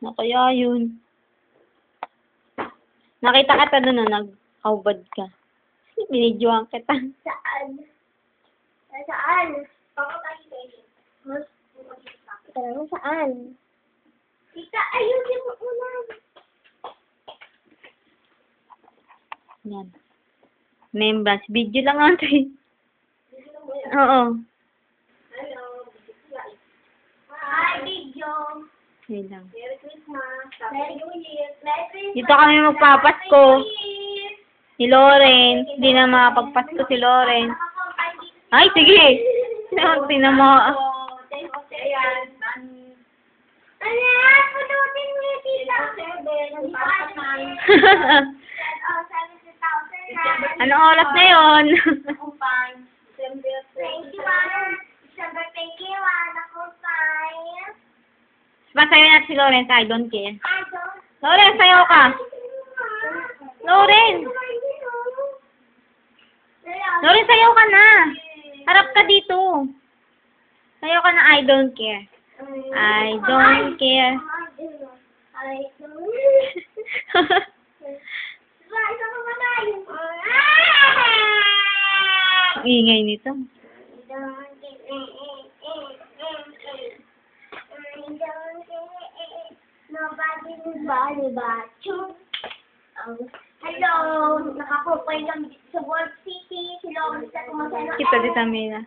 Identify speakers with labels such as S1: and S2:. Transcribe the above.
S1: Ano kaya yun? Nakita ka doon na nag-howbad ka. Binidyohan kita.
S2: Saan? Saan? Ako tayo tayo. Saan? Tita, ayusin mo muna.
S1: Yan. Members. Video lang ate. Oo.
S2: Hello. Hi, video.
S1: Yun lang.
S2: Merry Christmas. Merry New Year. Merry Christmas.
S1: Dito kami magpapasko. Si Loren. Hindi na makapagpasko si Loren. Ay, sige. Tinan mo.
S2: Ayan. Ano? Pututin mo yung tita.
S1: Anong oras na yun?
S2: December 21. Ako fine.
S1: Masayo natin si Loren. I don't care.
S2: I don't.
S1: Loren, sayo ka. Loren. Loren, sayo ka na. Harap ka dito. Sayo ka na. I don't care. I don't care.
S2: I don't.
S1: Ang ingay nito.
S2: Hello! Nakapupay lang sa World City. Hello!
S1: Kita di Tamina.